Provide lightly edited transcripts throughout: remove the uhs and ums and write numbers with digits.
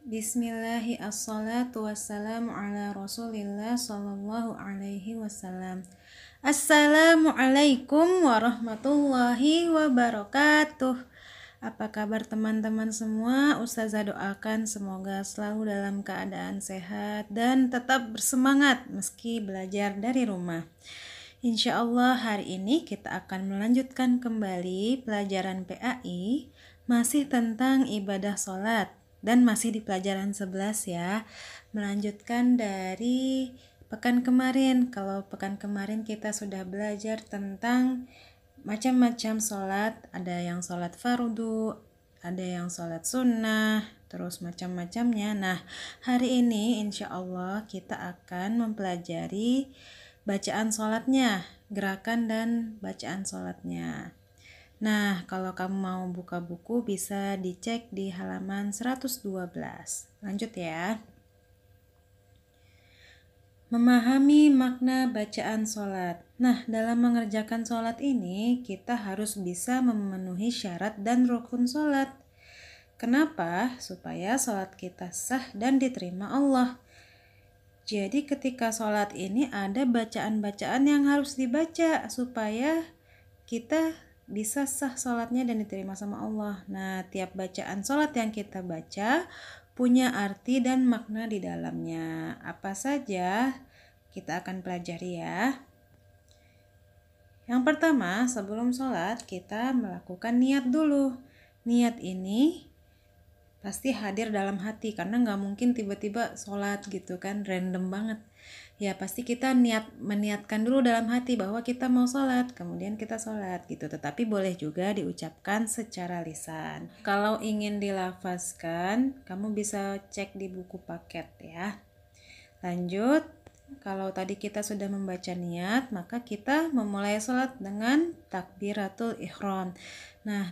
Bismillahi assalatu wassalamu ala rasulillah sallallahu alaihi wasallam. Assalamualaikum warahmatullahi wabarakatuh. Apa kabar teman-teman semua? Ustazah doakan semoga selalu dalam keadaan sehat dan tetap bersemangat meski belajar dari rumah. Insya Allah hari ini kita akan melanjutkan kembali pelajaran PAI masih tentang ibadah sholat. Dan masih di pelajaran 11 ya, melanjutkan dari pekan kemarin. Kalau pekan kemarin kita sudah belajar tentang macam-macam sholat, ada yang sholat fardu, ada yang sholat sunnah, terus macam-macamnya. Nah, hari ini insya Allah kita akan mempelajari bacaan sholatnya, gerakan dan bacaan sholatnya. Nah, kalau kamu mau buka buku bisa dicek di halaman 112. Lanjut ya. Memahami makna bacaan sholat. Nah, dalam mengerjakan sholat ini, kita harus bisa memenuhi syarat dan rukun sholat. Kenapa? Supaya sholat kita sah dan diterima Allah. Jadi ketika sholat ini ada bacaan-bacaan yang harus dibaca supaya kita bisa sah sholatnya dan diterima sama Allah. Nah, tiap bacaan sholat yang kita baca punya arti dan makna di dalamnya. Apa saja kita akan pelajari ya. Yang pertama, sebelum sholat kita melakukan niat dulu. Niat ini pasti hadir dalam hati karena nggak mungkin tiba-tiba sholat gitu kan, random banget. Ya pasti kita meniatkan dulu dalam hati bahwa kita mau sholat, kemudian kita sholat gitu. Tetapi boleh juga diucapkan secara lisan. Kalau ingin dilafazkan, kamu bisa cek di buku paket ya. Lanjut, kalau tadi kita sudah membaca niat, maka kita memulai sholat dengan takbiratul ihram. Nah,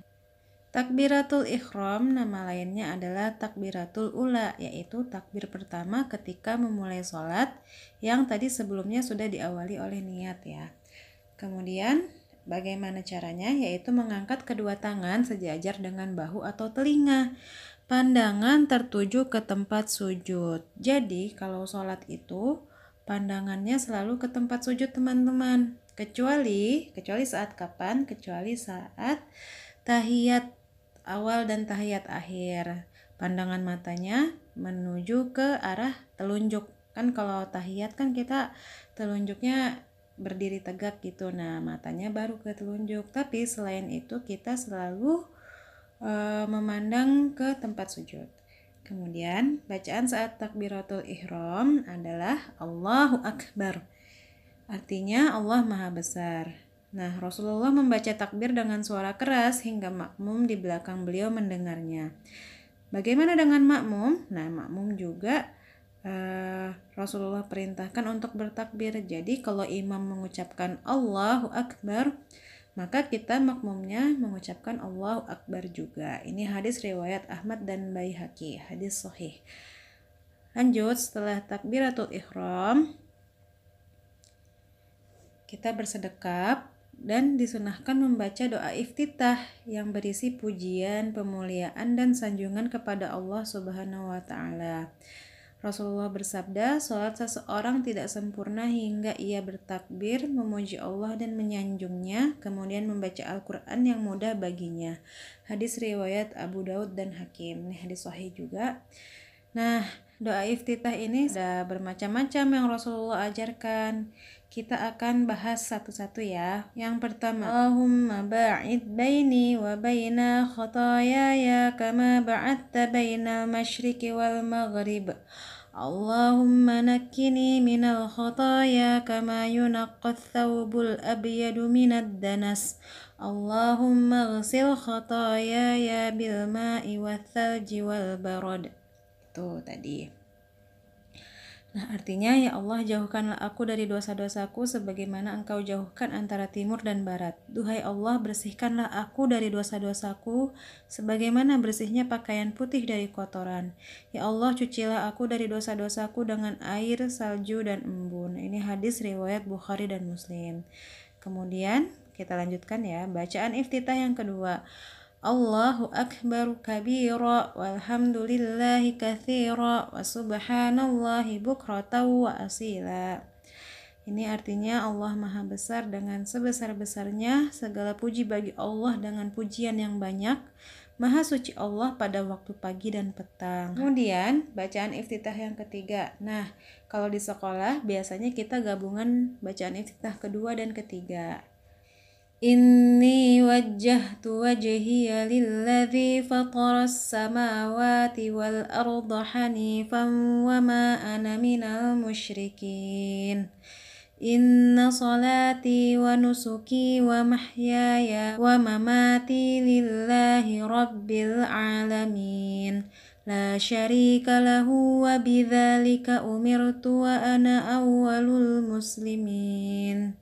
takbiratul ihram nama lainnya adalah takbiratul ula, yaitu takbir pertama ketika memulai sholat yang tadi sebelumnya sudah diawali oleh niat ya. Kemudian bagaimana caranya? Yaitu mengangkat kedua tangan sejajar dengan bahu atau telinga. Pandangan tertuju ke tempat sujud. Jadi kalau sholat itu pandangannya selalu ke tempat sujud teman-teman. Kecuali saat kapan? Kecuali saat tahiyat awal dan tahiyat akhir. Pandangan matanya menuju ke arah telunjuk. Kan kalau tahiyat kan kita telunjuknya berdiri tegak gitu. Nah, matanya baru ke telunjuk. Tapi selain itu kita selalu memandang ke tempat sujud. Kemudian bacaan saat takbiratul ihram adalah Allahu Akbar. Artinya Allah Maha Besar. Nah, Rasulullah membaca takbir dengan suara keras hingga makmum di belakang beliau mendengarnya. Bagaimana dengan makmum? Nah, makmum juga Rasulullah perintahkan untuk bertakbir. Jadi kalau imam mengucapkan Allahu Akbar, maka kita makmumnya mengucapkan Allahu Akbar juga. Ini hadis riwayat Ahmad dan Baihaqi, hadis sahih. Lanjut, setelah takbiratul ihram, kita bersedekap dan disunahkan membaca doa iftitah yang berisi pujian, pemuliaan, dan sanjungan kepada Allah Subhanahu wa Ta'ala. Rasulullah bersabda, sholat seseorang tidak sempurna hingga ia bertakbir, memuji Allah dan menyanjungnya, kemudian membaca Al-Quran yang mudah baginya. Hadis riwayat Abu Daud dan Hakim. Ini hadis sahih juga. Nah, doa iftitah ini ada bermacam-macam yang Rasulullah ajarkan. Kita akan bahas satu-satu ya. Yang pertama, Allahumma ba'id baini wa baina khatayaya kama ba'adta bainal masyriqi wal maghrib. Allahumma nakkini minal khataya kama yunaqqat thawbul abyadu minad danas. Allahumma ghsil khatayaya bil ma'i wath thalji wal barad. Itu tadi. Nah, artinya ya Allah, jauhkanlah aku dari dosa-dosaku sebagaimana Engkau jauhkan antara timur dan barat. Duhai Allah, bersihkanlah aku dari dosa-dosaku sebagaimana bersihnya pakaian putih dari kotoran. Ya Allah, cucilah aku dari dosa-dosaku dengan air, salju, dan embun. Ini hadis riwayat Bukhari dan Muslim. Kemudian kita lanjutkan ya, bacaan iftitah yang kedua. Allahu akbar kabira walhamdulillahi katsira wa subhanallahi bukratan wa asila. Ini artinya Allah Maha Besar dengan sebesar-besarnya, segala puji bagi Allah dengan pujian yang banyak, Maha Suci Allah pada waktu pagi dan petang. Kemudian bacaan iftitah yang ketiga. Nah, kalau di sekolah biasanya kita gabungan bacaan iftitah kedua dan ketiga. Inni wajjahtu wajhiya lilladzi fataras samawati wal arda hanifan wa ma ana minal musyrikin. Inna salati wa nusuki wa mahyaya wa mamati lillahi rabbil alamin. La syarika lahu wa bidzalika umirtu wa ana awwalul muslimin.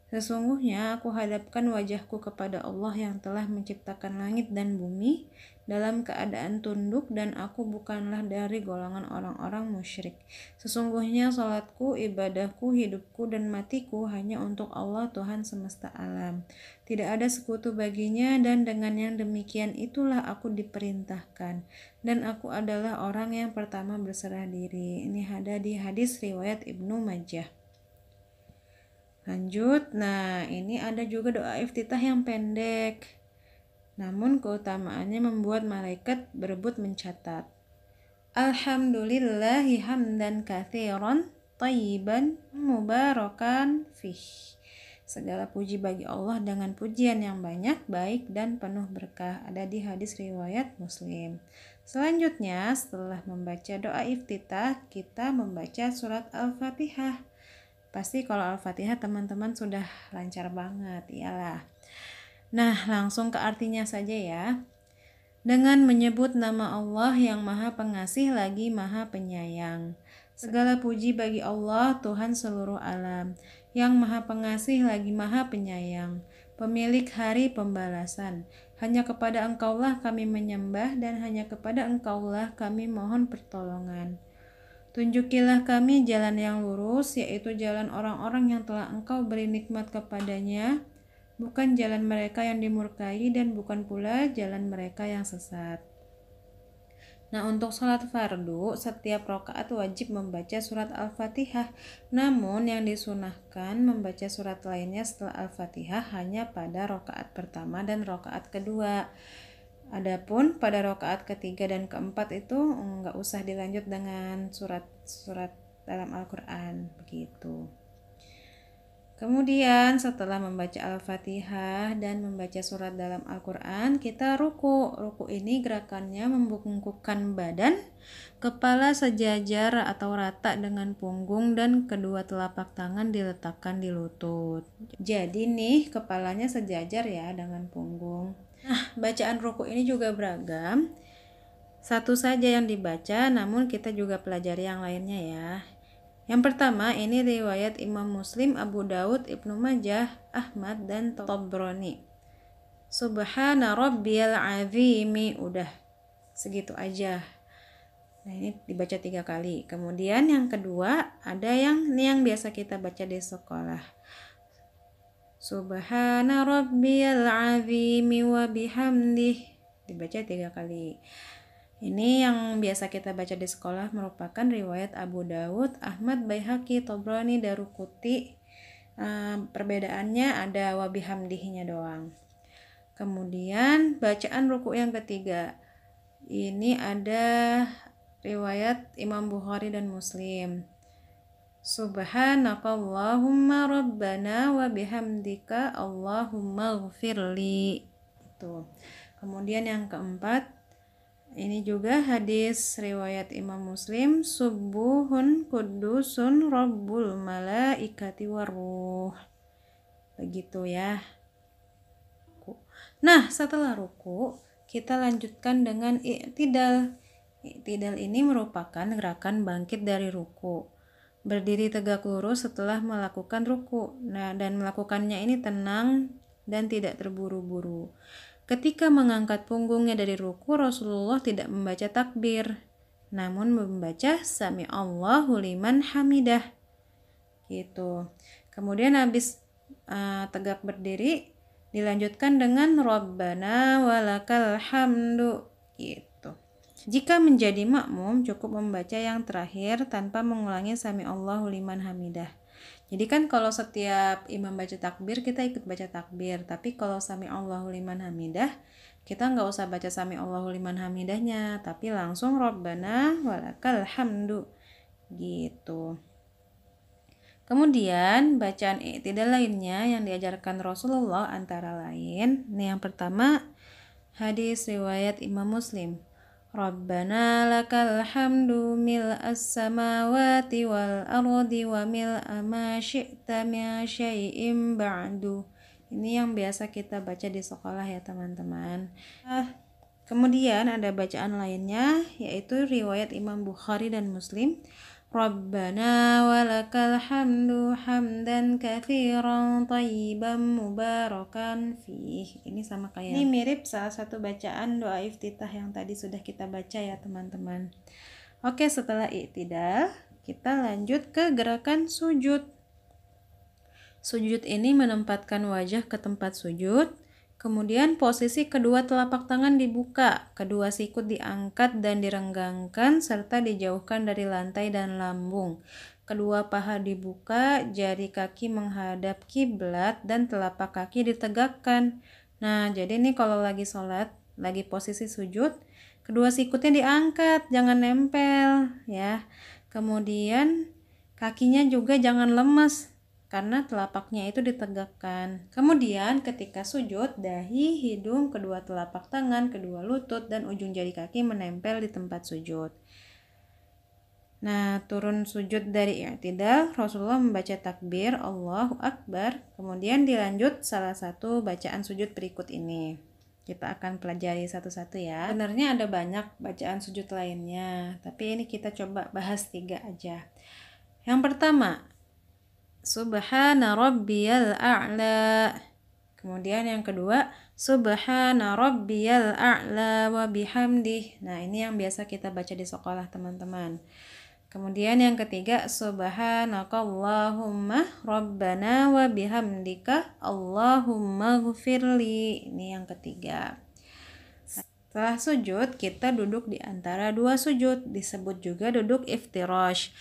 Sesungguhnya aku hadapkan wajahku kepada Allah yang telah menciptakan langit dan bumi dalam keadaan tunduk, dan aku bukanlah dari golongan orang-orang musyrik. Sesungguhnya salatku, ibadahku, hidupku, dan matiku hanya untuk Allah Tuhan semesta alam. Tidak ada sekutu baginya, dan dengan yang demikian itulah aku diperintahkan. Dan aku adalah orang yang pertama berserah diri. Ini ada di hadis riwayat Ibnu Majah. Lanjut, nah ini ada juga doa iftitah yang pendek, namun keutamaannya membuat malaikat berebut mencatat. Alhamdulillahi hamdan katsiran thayyiban mubarakan fih. Segala puji bagi Allah dengan pujian yang banyak, baik dan penuh berkah. Ada di hadis riwayat Muslim. Selanjutnya, setelah membaca doa iftitah, kita membaca surat Al-Fatihah. Pasti kalau Al-Fatihah teman-teman sudah lancar banget, iyalah. Nah, langsung ke artinya saja ya. Dengan menyebut nama Allah yang Maha Pengasih lagi Maha Penyayang. Segala puji bagi Allah, Tuhan seluruh alam, yang Maha Pengasih lagi Maha Penyayang, pemilik hari pembalasan. Hanya kepada Engkaulah kami menyembah, dan hanya kepada Engkaulah kami mohon pertolongan. Tunjukilah kami jalan yang lurus, yaitu jalan orang-orang yang telah Engkau beri nikmat kepadanya, bukan jalan mereka yang dimurkai, dan bukan pula jalan mereka yang sesat. Nah, untuk sholat fardu, setiap rakaat wajib membaca surat Al-Fatihah. Namun, yang disunahkan membaca surat lainnya setelah Al-Fatihah hanya pada rakaat pertama dan rakaat kedua. Adapun pada rakaat ketiga dan keempat itu nggak usah dilanjut dengan surat-surat dalam Al-Quran, begitu. Kemudian setelah membaca Al-Fatihah dan membaca surat dalam Al-Quran, kita ruku. Ruku ini gerakannya membungkukkan badan, kepala sejajar atau rata dengan punggung, dan kedua telapak tangan diletakkan di lutut. Jadi nih kepalanya sejajar ya dengan punggung. Nah, bacaan ruku ini juga beragam. Satu saja yang dibaca, namun kita juga pelajari yang lainnya ya. Yang pertama, ini riwayat Imam Muslim, Abu Daud, Ibnu Majah, Ahmad, dan Tabrani. Subhana rabbiyal azimi, udah segitu aja. Nah, ini dibaca 3 kali. Kemudian yang kedua, ada yang biasa kita baca di sekolah. Subhana rabbiyal azimi wa bihamdih, dibaca 3 kali. Ini yang biasa kita baca di sekolah merupakan riwayat Abu Daud, Ahmad, Baihaqi, Tabrani, Daruquthi. Perbedaannya ada wa bihamdihnya doang. Kemudian bacaan ruku yang ketiga. Ini ada riwayat Imam Bukhari dan Muslim. Subhanakallahumma rabbana wa bihamdika Allahumma ghfirli. Itu. Kemudian yang keempat, ini juga hadis riwayat Imam Muslim, subuhun kudusun rabbul malaikati waruh. Begitu ya. Nah, setelah ruku, kita lanjutkan dengan i'tidal. I'tidal ini merupakan gerakan bangkit dari ruku. Berdiri tegak lurus setelah melakukan ruku. Nah, dan melakukannya ini tenang dan tidak terburu-buru. Ketika mengangkat punggungnya dari ruku, Rasulullah tidak membaca takbir, namun membaca Sami Allahu liman hamidah. Gitu. Kemudian habis tegak berdiri, Dilanjutkan dengan Rabbana walakal hamdu gitu. Jika menjadi makmum cukup membaca yang terakhir tanpa mengulangi sami Allahu liman hamidah. Jadi kan kalau setiap imam baca takbir kita ikut baca takbir, tapi kalau sami Allahu liman hamidah kita nggak usah baca sami Allahu liman hamidahnya, tapi langsung Rabbana walakal hamdu gitu. Kemudian bacaan i'tidal lainnya yang diajarkan Rasulullah antara lain, ini yang pertama hadis riwayat Imam Muslim. Rabbana lakal hamdu mil'as samawati wal ardi wa mil'a ma syi'ta min syai'im ba'du. Ini yang biasa kita baca di sekolah ya teman-teman. Kemudian ada bacaan lainnya yaitu riwayat Imam Bukhari dan Muslim. Rabbana walakal hamdu hamdan katsiran thayyiban mubarakan fih. Ini sama kayak ini mirip salah satu bacaan doa iftitah yang tadi sudah kita baca ya teman-teman. Oke, setelah i'tidal kita lanjut ke gerakan sujud. Sujud ini menempatkan wajah ke tempat sujud. Kemudian posisi kedua telapak tangan dibuka, kedua sikut diangkat dan direnggangkan serta dijauhkan dari lantai dan lambung. Kedua paha dibuka, jari kaki menghadap kiblat dan telapak kaki ditegakkan. Nah, jadi nih kalau lagi sholat, lagi posisi sujud, kedua sikutnya diangkat, jangan nempel ya. Kemudian kakinya juga jangan lemes, karena telapaknya itu ditegakkan. Kemudian ketika sujud, dahi, hidung, kedua telapak tangan, kedua lutut, dan ujung jari kaki menempel di tempat sujud. Nah, turun sujud dari i'tidal, Rasulullah membaca takbir, Allahu Akbar, kemudian dilanjut salah satu bacaan sujud berikut ini. Kita akan pelajari satu-satu ya. Sebenarnya ada banyak bacaan sujud lainnya, tapi ini kita coba bahas 3 aja. Yang pertama, Subhana rabbiyal a'la. Kemudian yang kedua, Subhana rabbiyal a'la wa bihamdih. Nah, ini yang biasa kita baca di sekolah, teman-teman. Kemudian yang ketiga, Subhanakallahumma rabbana wa bihamdika Allahumma ghfirli. Ini yang ketiga. Setelah sujud, kita duduk di antara 2 sujud, disebut juga duduk iftirash.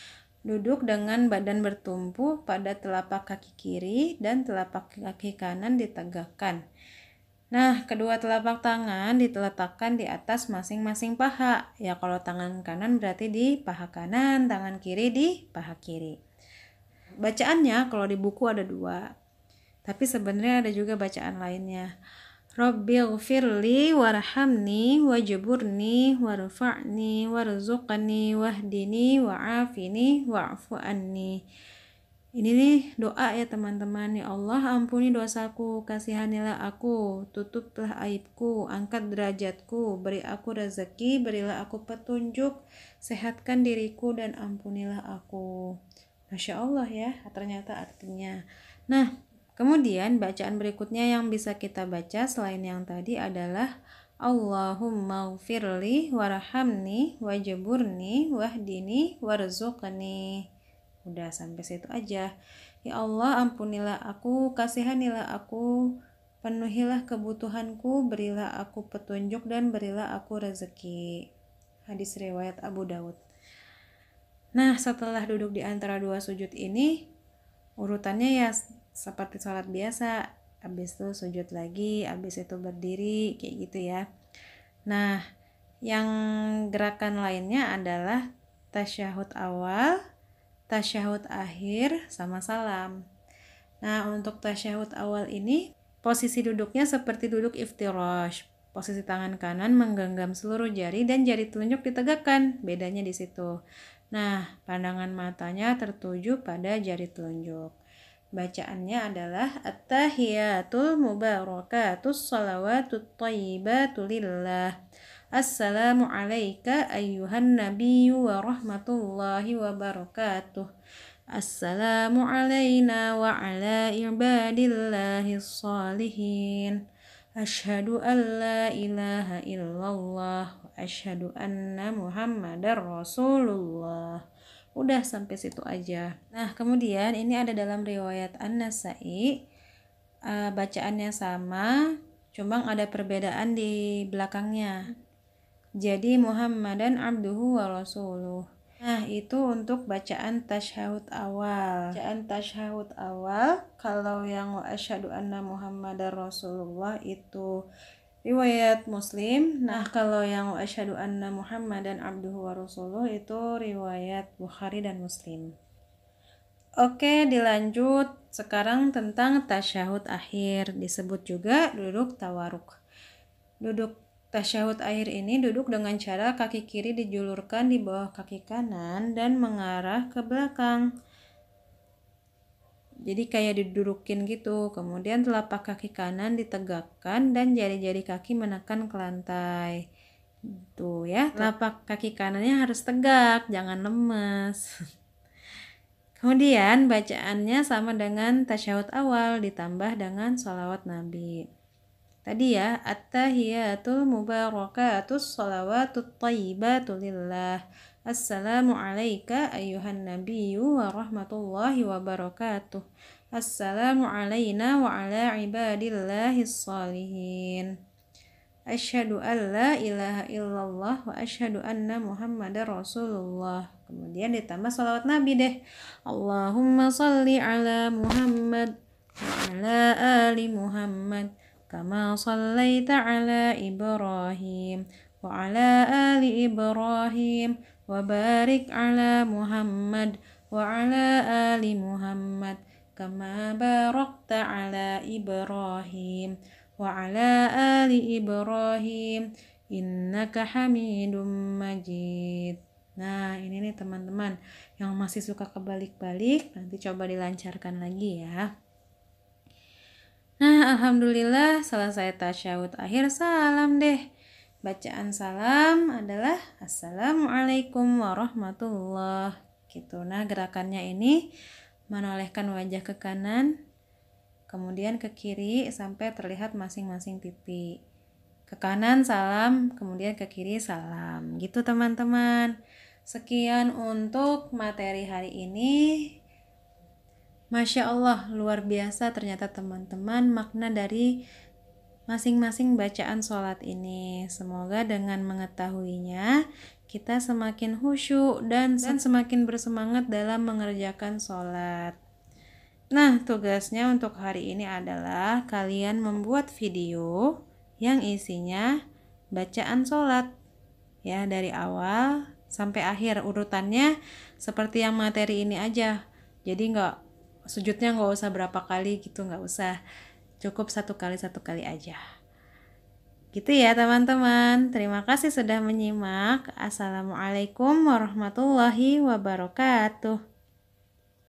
Duduk dengan badan bertumpu pada telapak kaki kiri dan telapak kaki kanan ditegakkan. Nah, kedua telapak tangan diletakkan di atas masing-masing paha. Ya, kalau tangan kanan berarti di paha kanan, tangan kiri di paha kiri. Bacaannya kalau di buku ada 2. Tapi sebenarnya ada juga bacaan lainnya. Rabbighfirli warhamni wajburni warfa'ni warzuqni wahdini wa'afini wa'fu anni. Ini nih doa ya teman-teman. Ya Allah, ampuni dosaku, kasihanilah aku, tutuplah aibku, angkat derajatku, beri aku rezeki, berilah aku petunjuk, sehatkan diriku dan ampunilah aku. Masya Allah ya, ternyata artinya. Nah, kemudian bacaan berikutnya yang bisa kita baca selain yang tadi adalah Allahumma ghfirli warhamni wajburni wahdini warzuqni. Udah sampai situ aja. Ya Allah, ampunilah aku, kasihanilah aku, penuhilah kebutuhanku, berilah aku petunjuk dan berilah aku rezeki. Hadis riwayat Abu Daud. Nah, setelah duduk di antara 2 sujud ini, urutannya ya seperti sholat biasa, habis itu sujud lagi, habis itu berdiri, kayak gitu ya. Nah, yang gerakan lainnya adalah tasyahud awal, tasyahud akhir, sama salam. Nah, untuk tasyahud awal ini, posisi duduknya seperti duduk iftirash. Posisi tangan kanan menggenggam seluruh jari dan jari telunjuk ditegakkan, bedanya di situ. Nah, pandangan matanya tertuju pada jari telunjuk. Bacaannya adalah At-tahiyatul mubarakatus salawatut thayyibatu lillah. Assalamu alayka ayyuhan nabiyyu wa rahmatullahi wa barakatuh. Assalamu alayna wa ala ibadillahis salihin. Asyhadu an la ilaha illallah wa asyhadu anna Muhammadar Rasulullah. Udah sampai situ aja. Nah, kemudian ini ada dalam riwayat An-Nasa'i. bacaannya sama, cuma ada perbedaan di belakangnya. Jadi Muhammadan abduhu wa rasuluh. Nah, itu untuk bacaan tasyahud awal. Bacaan tasyahud awal, kalau yang wa asyhadu anna Muhammadar Rasulullah itu riwayat Muslim. Nah, kalau yang wa asyhadu anna Muhammadan abduhu wa rasuluh itu riwayat Bukhari dan Muslim. Oke, dilanjut sekarang tentang tasyahud akhir, disebut juga duduk tawaruk. Duduk tasyahud akhir ini duduk dengan cara kaki kiri dijulurkan di bawah kaki kanan dan mengarah ke belakang. Jadi kayak didudukin gitu. Kemudian telapak kaki kanan ditegakkan dan jari-jari kaki menekan ke lantai. Tuh ya, telapak kaki kanannya harus tegak, jangan lemes. Kemudian bacaannya sama dengan tasyahud awal ditambah dengan sholawat Nabi. Tadi ya, at-tahiyatul mubarakatus sholawatut thayyibatu lillah. Assalamu alayka ayyuhan nabiyyu wa rahmatullahi wa barakatuh. Assalamu alayna wa ala ibadillahis shalihin. Asyhadu an la ilaha illallah wa asyhadu anna Muhammadar Rasulullah. Kemudian ditambah sholawat Nabi deh. Allahumma salli ala Muhammad wa ala ali Muhammad kama sallaita ala Ibrahim wa ala ali Ibrahim wa barik ala Muhammad wa ala ali Muhammad kama barakta ala Ibrahim wa ala ali Ibrahim innaka hamidum majid. Nah, ini nih teman-teman yang masih suka kebalik-balik, nanti coba dilancarkan lagi ya. Nah, alhamdulillah selesai tasyahud akhir, salam deh. Bacaan salam adalah Assalamualaikum warahmatullah gitu. Nah, gerakannya ini menolehkan wajah ke kanan, kemudian ke kiri sampai terlihat masing-masing pipi. Ke kanan salam, kemudian ke kiri salam. Gitu teman-teman. Sekian untuk materi hari ini. Masya Allah, luar biasa ternyata teman-teman makna dari masing-masing bacaan sholat ini. Semoga dengan mengetahuinya, kita semakin khusyuk dan semakin bersemangat dalam mengerjakan sholat. Nah, tugasnya untuk hari ini adalah kalian membuat video yang isinya bacaan sholat ya, dari awal sampai akhir. Urutannya seperti yang materi ini aja, jadi sujudnya nggak usah berapa kali gitu, nggak usah, cukup satu kali aja gitu ya teman-teman. Terima kasih sudah menyimak. Assalamualaikum warahmatullahi wabarakatuh.